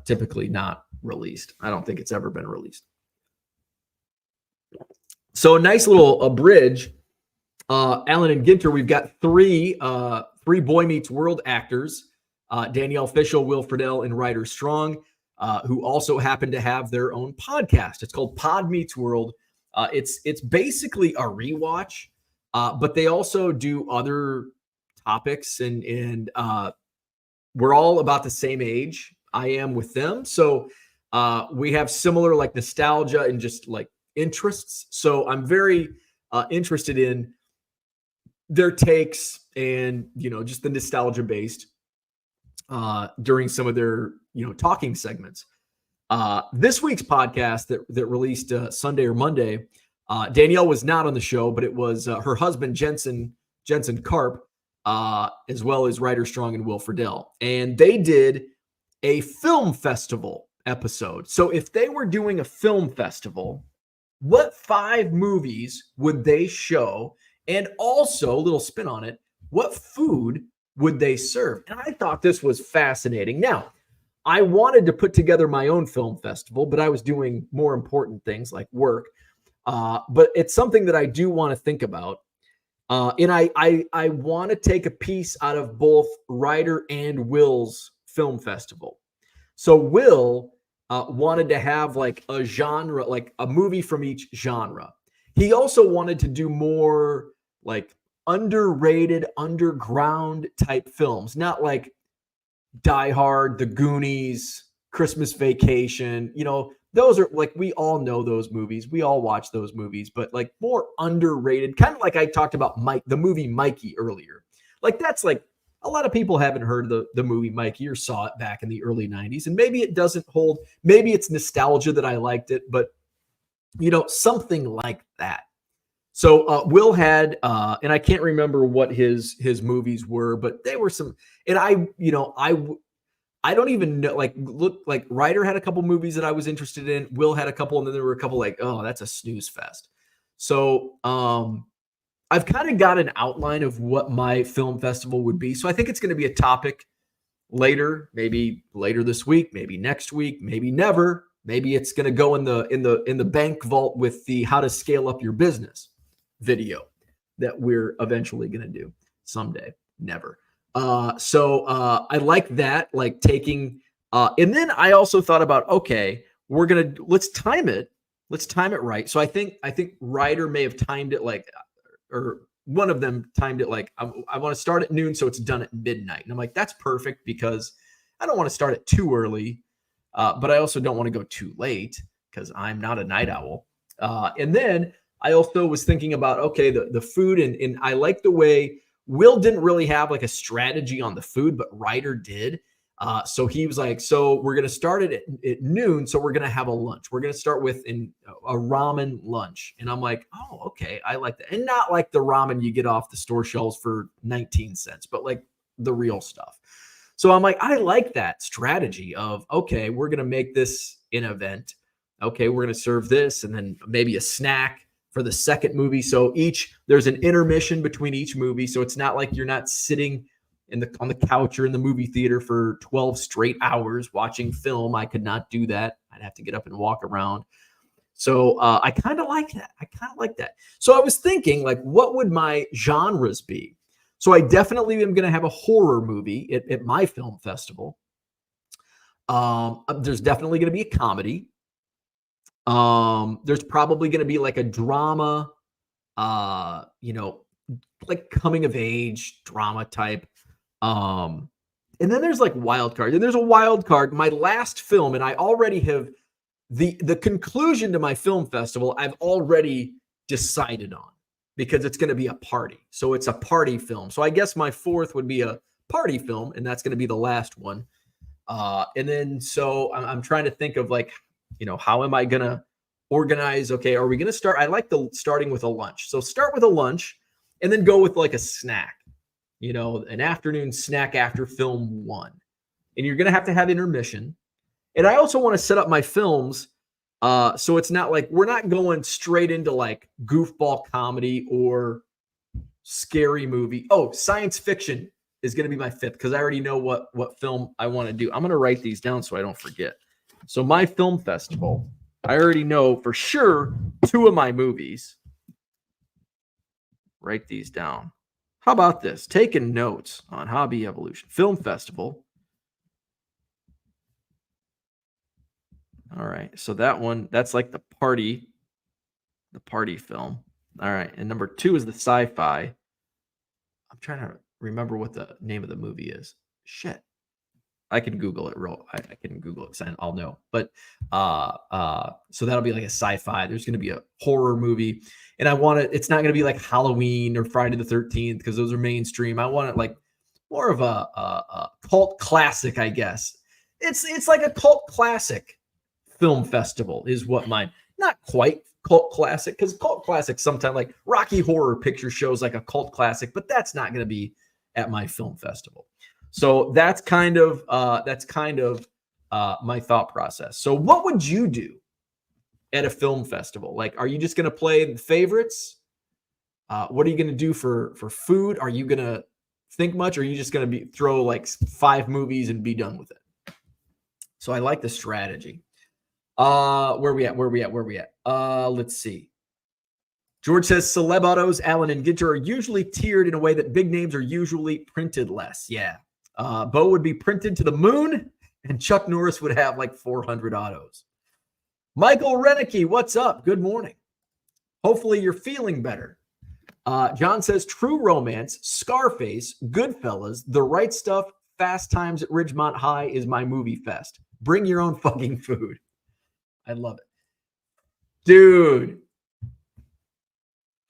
typically not released. I don't think it's ever been released. So a nice little bridge. Allen and Ginter, we've got three Boy Meets World actors, Danielle Fishel, Will Friedle, and Ryder Strong, who also happen to have their own podcast. It's called Pod Meets World. It's basically a rewatch, but they also do other topics, and we're all about the same age. I am with them. So we have similar like nostalgia and just like interests. So I'm very interested in their takes and, just the nostalgia based during some of their, talking segments. This week's podcast that released Sunday or Monday, Danielle was not on the show, but it was her husband, Jensen Karp, as well as Ryder Strong and Will Friedle. And they did a film festival episode. So if they were doing a film festival, what 5 movies would they show? And also, a little spin on it, what food would they serve? And I thought this was fascinating. Now, I wanted to put together my own film festival, but I was doing more important things like work. But it's something that I do want to think about. And I want to take a piece out of both Ryder and Will's film festival. So Will wanted to have like a genre, like a movie from each genre. He also wanted to do more like underrated, underground type films, not like Die Hard, The Goonies, Christmas Vacation. Those are like, we all know those movies. We all watch those movies, but like more underrated, kind of like I talked about the movie Mikey earlier. Like that's like a lot of people haven't heard of the movie Mikey or saw it back in the early 90s. And maybe it doesn't hold, maybe it's nostalgia that I liked it, but something like that. So Will had, and I can't remember what his movies were, but they were some, and I don't even know, like Ryder had a couple movies that I was interested in. Will had a couple, and then there were a couple like, oh, that's a snooze fest. So I've kind of got an outline of what my film festival would be. So I think it's going to be a topic later, maybe later this week, maybe next week, maybe never. Maybe it's going to go in the bank vault with the how to scale up your business video that we're eventually going to do someday. Never. So I like that, like taking, and then I also thought about, okay, let's time it right. So I think Ryder may have timed it like, or one of them timed it like, I want to start at noon, so it's done at midnight. And I'm like, that's perfect because I don't want to start it too early, but I also don't want to go too late because I'm not a night owl. And then I also was thinking about, okay, the food, and I like the way Will didn't really have like a strategy on the food, but Ryder did. So he was like, so we're going to start it at noon. So we're going to have a lunch. We're going to start with a ramen lunch. And I'm like, oh, okay. I like that. And not like the ramen you get off the store shelves for 19 cents, but like the real stuff. So I'm like, I like that strategy of, okay, we're going to make this an event. Okay, we're going to serve this and then maybe a snack for the second movie. So there's an intermission between each movie. So it's not like you're not sitting on the couch or in the movie theater for 12 straight hours watching film. I could not do that. I'd have to get up and walk around. So I kind of like that. So I was thinking, like, what would my genres be? So I definitely am going to have a horror movie at my film festival. There's definitely going to be a comedy. There's probably going to be like a drama, like coming of age drama type. And then there's like wild card. And there's a wild card. My last film, and I already have the conclusion to my film festival, I've already decided on because it's going to be a party. So it's a party film. So I guess my fourth would be a party film, and that's going to be the last one. And then so I'm trying to think of like, how am I going to organize? Okay, are we going to start? I like starting with a lunch. So start with a lunch and then go with like a snack, an afternoon snack after film one. And you're going to have intermission. And I also want to set up my films so it's not like we're not going straight into like goofball comedy or scary movie. Oh, science fiction is going to be my fifth because I already know what film I want to do. I'm going to write these down so I don't forget. So my film festival, I already know for sure 2 of my movies. Write these down. How about this? Taking notes on Hobby Evolution Film Festival. All right. So that one, that's like the party film. All right. And number 2 is the sci-fi. I'm trying to remember what the name of the movie is. Shit. I can Google it I can Google it because I'll know. But so that'll be like a sci-fi. There's going to be a horror movie, and I want it. It's not going to be like Halloween or Friday the 13th because those are mainstream. I want it like more of a cult classic, I guess. It's like a cult classic film festival is what mine. Not quite cult classic because cult classics sometimes like Rocky Horror Picture Show's like a cult classic, but that's not going to be at my film festival. So that's kind of my thought process. So what would you do at a film festival? Like, are you just going to play the favorites? What are you going to do for food? Are you going to think much? Or are you just going to throw like 5 movies and be done with it? So I like the strategy. Where we at? Let's see. George says celeb autos, Allen and Ginter are usually tiered in a way that big names are usually printed less. Yeah. Bo would be printed to the moon, and Chuck Norris would have like 400 autos. Michael Renicky, what's up? Good morning. Hopefully you're feeling better. John says True Romance, Scarface, Goodfellas, The Right Stuff, Fast Times at Ridgemont High is my movie fest. Bring your own fucking food. I love it. Dude,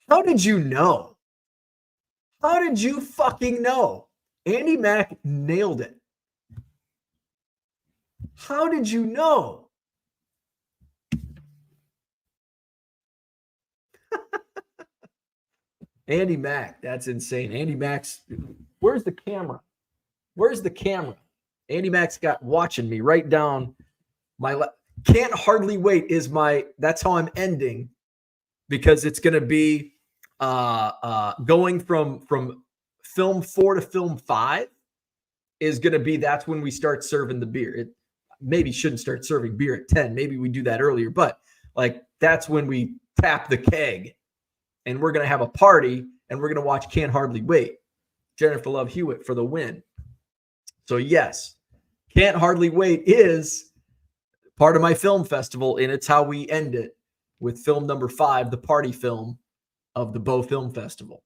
how did you know? How did you fucking know? Andy Mack nailed it. How did you know? Andy Mack, that's insane. Andy Mack's, where's the camera? Where's the camera? Andy Mack's got watching me right down my Can't Hardly Wait is that's how I'm ending, because it's going to be going from film 4 to film 5 is going to be, that's when we start serving the beer. It maybe shouldn't start serving beer at 10. Maybe we do that earlier, but like that's when we tap the keg and we're going to have a party and we're going to watch Can't Hardly Wait. Jennifer Love Hewitt for the win. So yes, Can't Hardly Wait is part of my film festival, and it's how we end it with film number 5, the party film of the Bo Film Festival.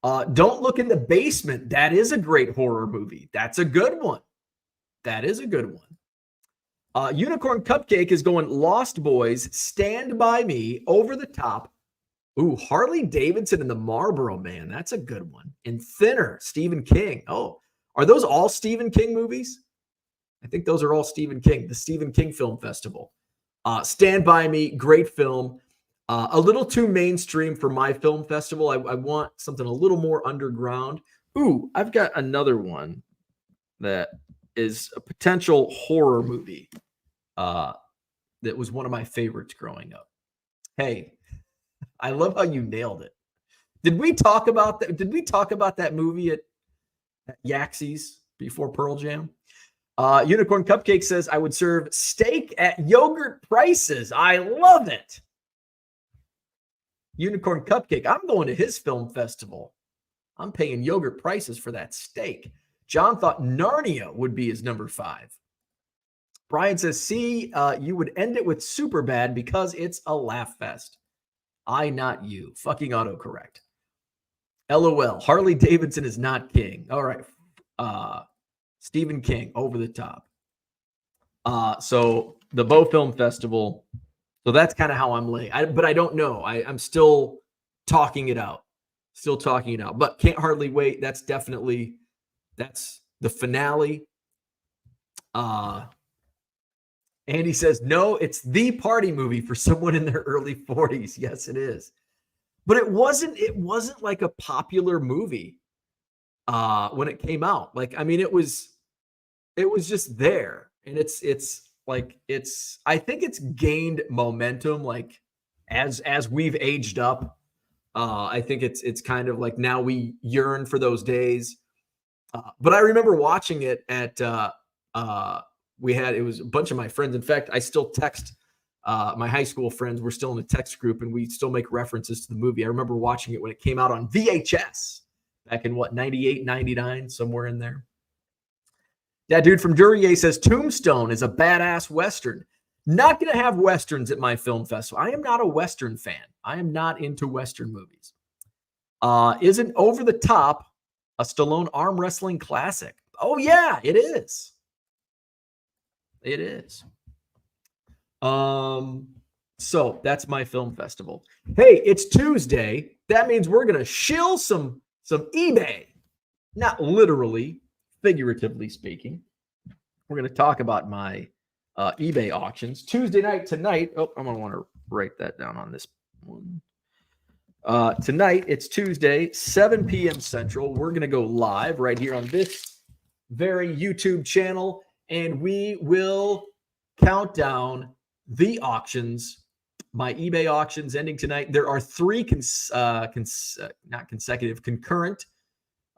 Don't Look in the Basement. That is a great horror movie. That's a good one. That is a good one. Unicorn Cupcake is going Lost Boys, Stand By Me, Over the Top. Ooh, Harley Davidson and the Marlboro Man. That's a good one. And Thinner, Stephen King. Oh, are those all Stephen King movies? I think those are all Stephen King, the Stephen King Film Festival. Stand By Me, great film. A little too mainstream for my film festival. I want something a little more underground. Ooh, I've got another one that is a potential horror movie that was one of my favorites growing up. Hey, I love how you nailed it. Did we talk about that? Did we talk about that movie at Yaxie's before Pearl Jam? Unicorn Cupcake says, I would serve steak at yogurt prices. I love it. Unicorn Cupcake, I'm going to his film festival. I'm paying yogurt prices for that steak. John thought Narnia would be his number 5. Brian says, see, you would end it with Superbad because it's a laugh fest. I, not you. Fucking autocorrect. LOL. Harley Davidson is not king. All right. Stephen King, Over the Top. So the Bo Film Festival. So that's kind of how I'm laying. But I don't know. I'm still talking it out. But Can't Hardly Wait. That's the finale. Andy says, no, it's the party movie for someone in their early 40s. Yes, it is. But it wasn't like a popular movie when it came out. Like, I mean, it was just there. And I think it's gained momentum like as we've aged up. I think it's kind of like now we yearn for those days. But I remember watching it at it was a bunch of my friends. In fact, I still text my high school friends. We're still in a text group and we still make references to the movie. I remember watching it when it came out on VHS back in 98, 99, somewhere in there. That dude from Duryea says Tombstone is a badass Western. Not going to have Westerns at my film festival. I am not a Western fan. I am not into Western movies. Isn't Over the Top a Stallone arm wrestling classic? Oh, yeah, it is. It is. So that's my film festival. Hey, it's Tuesday. That means we're gonna shill some eBay. Not literally, figuratively speaking. We're gonna talk about my eBay auctions. Tuesday night tonight. Oh, I'm gonna want to write that down on this one. Tonight, it's Tuesday, 7 p.m. Central. We're gonna go live right here on this very YouTube channel, and we will count down the auctions, my eBay auctions ending tonight. There are three concurrent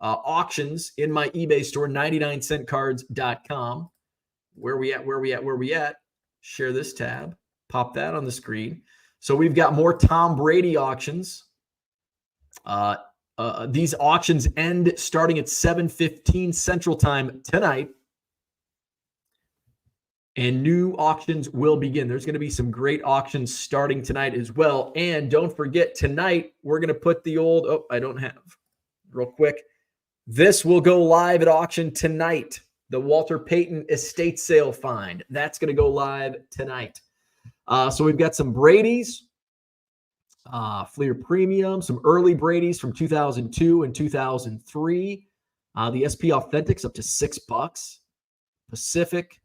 auctions in my eBay store, 99centcards.com. Where we at? Share this tab. Pop that on the screen. So we've got more Tom Brady auctions. These auctions end starting at 7:15 Central Time tonight. And new auctions will begin. There's going to be some great auctions starting tonight as well. And don't forget, tonight, we're going to put the old, real quick. This will go live at auction tonight. The Walter Payton estate sale find. That's going to go live tonight. So we've got some Brady's, Fleer Premium, some early Brady's from 2002 and 2003. The SP Authentics up to $6. Pacific,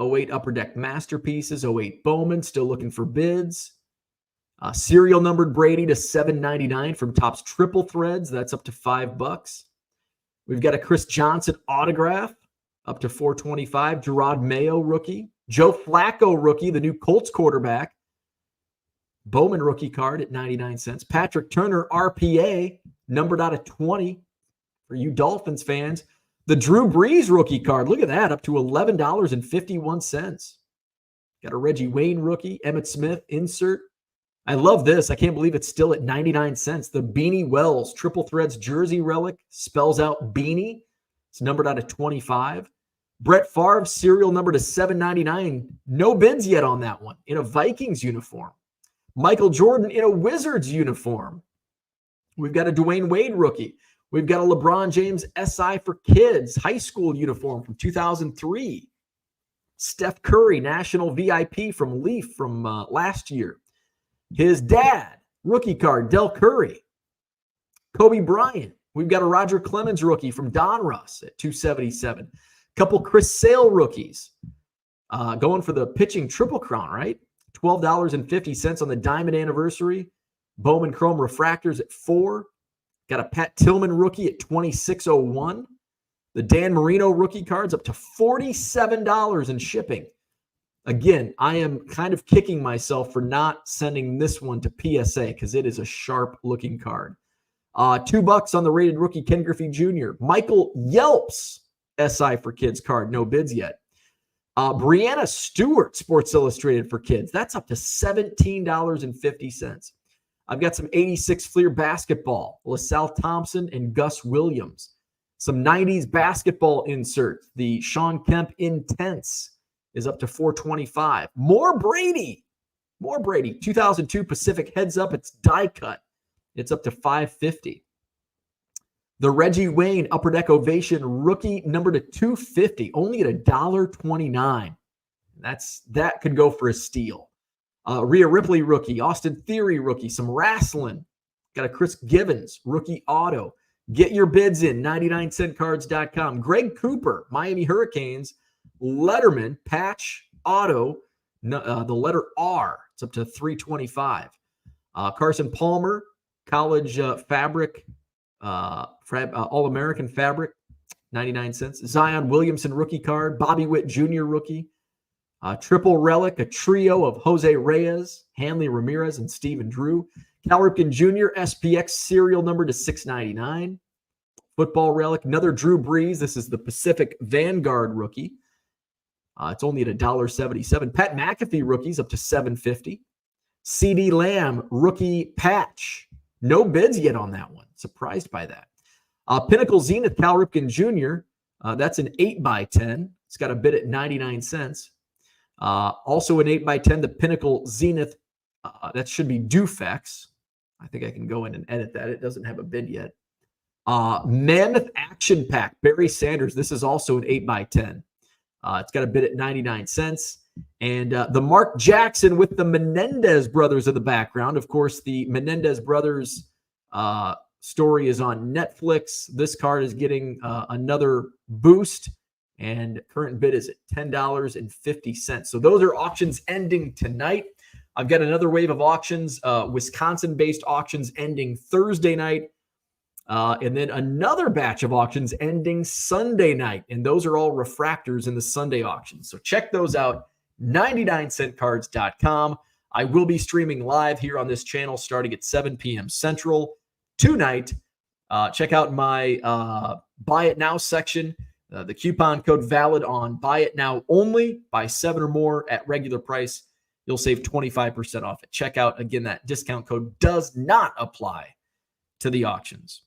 08 Upper Deck Masterpieces, 08 Bowman, still looking for bids. Serial numbered Brady to $7.99 from Topps Triple Threads. That's up to $5. We've got a Chris Johnson autograph up to $4.25. Gerard Mayo rookie. Joe Flacco rookie, the new Colts quarterback. Bowman rookie card at 99 cents. Patrick Turner RPA, numbered out of 20 for you Dolphins fans. The Drew Brees rookie card, look at that, up to $11.51. Got a Reggie Wayne rookie, Emmitt Smith insert. I love this. I can't believe it's still at 99 cents. The Beanie Wells Triple Threads jersey relic, spells out Beanie. It's numbered out of 25. Brett Favre serial number to $7.99. No bids yet on that one, in a Vikings uniform. Michael Jordan in a Wizards uniform. We've got a Dwayne Wade rookie. We've got a LeBron James SI for Kids high school uniform from 2003. Steph Curry National VIP from Leaf from last year. His dad, rookie card, Del Curry. Kobe Bryant. We've got a Roger Clemens rookie from Donruss at $277. Couple Chris Sale rookies. Going for the pitching triple crown, right? $12.50 on the diamond anniversary. Bowman Chrome refractors at $4. Got a Pat Tillman rookie at $26.01. The Dan Marino rookie cards up to $47 in shipping. Again, I am kind of kicking myself for not sending this one to PSA because it is a sharp-looking card. $2 on the rated rookie Ken Griffey Jr. Michael Yelps SI for Kids card. No bids yet. Brianna Stewart Sports Illustrated for Kids. That's up to $17.50. I've got some 86 Fleer basketball, LaSalle Thompson and Gus Williams. Some 90s basketball insert. The Sean Kemp Intense is up to $4.25. More Brady. 2002 Pacific Heads Up. It's die cut. It's up to $5.50. The Reggie Wayne Upper Deck Ovation rookie number to $2.50, only at $1.29. That could go for a steal. Rhea Ripley rookie, Austin Theory rookie, some wrestling. Got a Chris Givens rookie auto. Get your bids in, 99centcards.com. Greg Cooper, Miami Hurricanes, Letterman patch auto, the letter R. It's up to $3.25. Carson Palmer, college fabric, All-American fabric, 99 cents. Zion Williamson rookie card, Bobby Witt Jr. rookie. Triple relic, a trio of Jose Reyes, Hanley Ramirez, and Stephen Drew. Cal Ripken Jr. SPX serial number to $6.99. Football relic, another Drew Brees. This is the Pacific Vanguard rookie. It's only at $1.77. Pat McAfee rookies up to $7.50. CD Lamb rookie patch. No bids yet on that one. Surprised by that. Pinnacle Zenith Cal Ripken Jr. That's an 8x10. It's got a bid at 99 cents. Also an 8x10, the Pinnacle Zenith. That should be Dufex. I think I can go in and edit that. It doesn't have a bid yet. Mammoth Action Pack, Barry Sanders. This is also an 8x10. It's got a bid at 99 cents. And the Mark Jackson with the Menendez brothers in the background. Of course, the Menendez brothers story is on Netflix. This card is getting another boost, and current bid is at $10.50. So those are auctions ending tonight. I've got another wave of auctions, Wisconsin-based auctions ending Thursday night, and then another batch of auctions ending Sunday night. And those are all refractors in the Sunday auctions. So check those out, 99centcards.com. I will be streaming live here on this channel starting at 7 p.m. Central tonight. Check out my Buy It Now section. The coupon code valid on Buy It Now only. Buy 7 or more at regular price. You'll save 25% off at checkout. Again, that discount code does not apply to the auctions.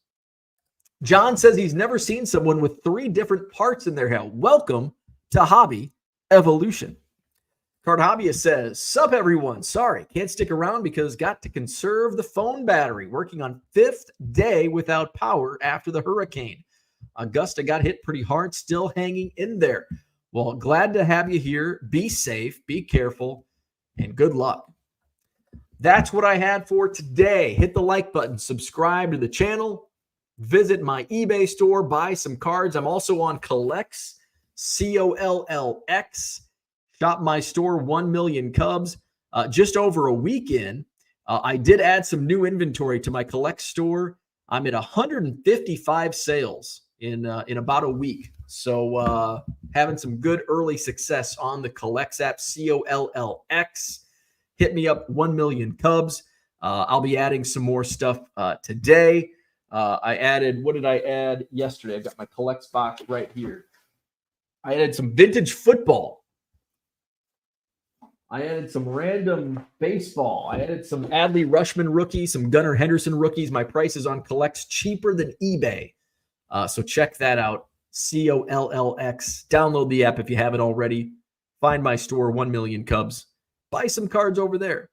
John says he's never seen someone with 3 different parts in their hair. Welcome to Hobby Evolution. Card Hobbyist says, sup everyone. Sorry, can't stick around because got to conserve the phone battery. Working on 5th day without power after the hurricane. Augusta got hit pretty hard, still hanging in there. Well, glad to have you here. Be safe, be careful, and good luck. That's what I had for today. Hit the like button, subscribe to the channel, visit my eBay store, buy some cards. I'm also on Collex, COLLX. Shop my store, 1 million Cubs. Just over a weekend, I did add some new inventory to my Collect store. I'm at 155 sales in about a week. So having some good early success on the Collex app, COLLX. Hit me up, 1 million Cubs. I'll be adding some more stuff today. I added, what did I add yesterday? I've got my Collex box right here. I added some vintage football. I added some random baseball. I added some Adley Rushman rookies, some Gunnar Henderson rookies. My price is on Collects cheaper than eBay. So check that out. COLLX. Download the app if you haven't already. Find my store, 1 million Cubs. Buy some cards over there.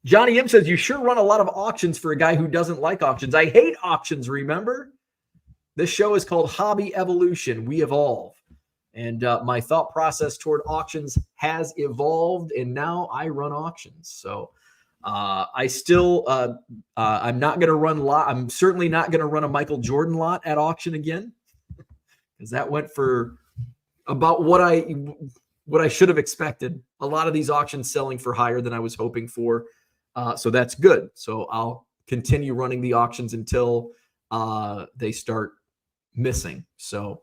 Johnny M says, you sure run a lot of auctions for a guy who doesn't like auctions. I hate auctions, remember? This show is called Hobby Evolution. We evolve. And my thought process toward auctions has evolved, and now I run auctions. So I still, I'm not going to run lot. I'm certainly not going to run a Michael Jordan lot at auction again, because that went for about what I should have expected. A lot of these auctions selling for higher than I was hoping for. So that's good. So I'll continue running the auctions until they start missing. So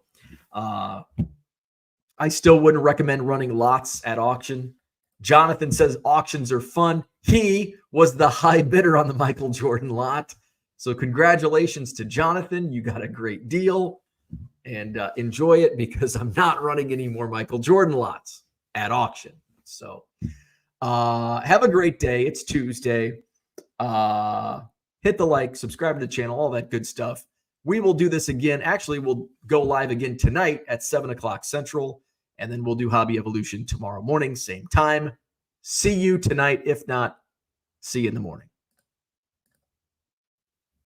I still wouldn't recommend running lots at auction. Jonathan says auctions are fun. He was the high bidder on the Michael Jordan lot. So congratulations to Jonathan. You got a great deal, and enjoy it, because I'm not running any more Michael Jordan lots at auction. So have a great day. It's Tuesday. Hit the like, subscribe to the channel, all that good stuff. We will do this again. Actually, we'll go live again tonight at 7 o'clock Central, and then we'll do Hobby Evolution tomorrow morning, same time. See you tonight. If not, see you in the morning.